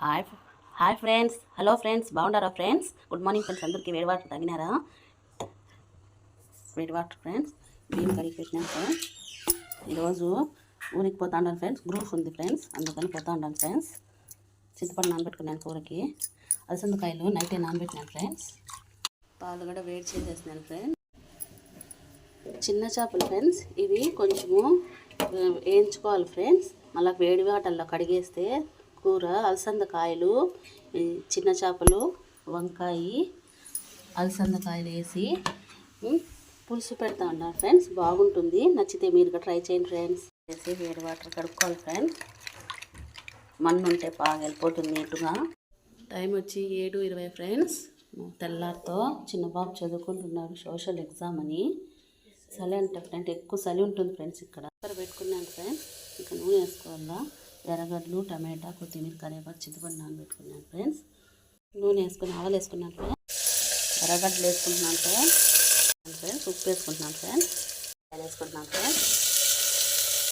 Hi hi friends, hello friends, బాగున్నారా friends? Good morning friends. అందరికీ వేడి వాటర్ తాగినారా? వేడి వాటర్ ఫ్రెండ్స్, బియ్యం కడిగి పెట్టినాం ఫ్రెండ్స్. ఈరోజు ఊరికి పోతా ఉండాలి ఫ్రెండ్స్, గ్రూప్ ఉంది ఫ్రెండ్స్, అందుకని పోతా ఉండాలి ఫ్రెండ్స్. చింతపండు నానబెట్టుకున్నాను కూరకి, అలసందకాయలు నైటే నానబెట్టినాను ఫ్రెండ్స్. పాలు కూడా వేడి చేసేసినాను ఫ్రెండ్స్. చిన్న చేపలు ఫ్రెండ్స్, ఇవి కొంచెము వేయించుకోవాలి ఫ్రెండ్స్. మళ్ళీ వేడి వాటర్లో కడిగేస్తే కూర అలసందకాయలు, చిన్న చేపలు, వంకాయ, అలసందకాయలు వేసి పులుసు పెడతా ఉన్నారు ఫ్రెండ్స్. బాగుంటుంది, నచ్చితే మీరు ట్రై చేయండి ఫ్రెండ్స్. వేసి వేడి వాటర్ కడుక్కోవాలి ఫ్రెండ్స్. మన్ను ఉంటే బాగా వెళ్ళిపోతుంది నీటుగా. టైం వచ్చి 7:20 ఫ్రెండ్స్. తెల్లారితో చిన్న బాబు చదువుకుంటున్నాడు, సోషల్ ఎగ్జామ్ అని. చలి అంటే ఫ్రెండ్, ఎక్కువ చలి ఉంటుంది ఫ్రెండ్స్. ఇక్కడ పెట్టుకున్నాను ఫ్రెండ్స్. ఇక నూనె వేసుకోవాలా. ఎర్రగడ్డలు, టమాటా, కొత్తిమీర, కరివేపాకు, చింతపండు నానబెట్టుకున్నాను ఫ్రెండ్స్. నూనె వేసుకుని ఆవాలు వేసుకున్నాను ఫ్రెండ్స్. ఎర్రగడ్డలు వేసుకుంటున్నాను ఫ్రెండ్స్. ఉప్పు వేసుకుంటున్నాను ఫ్రెండ్స్. వేసుకుంటున్నాను ఫ్రెండ్స్.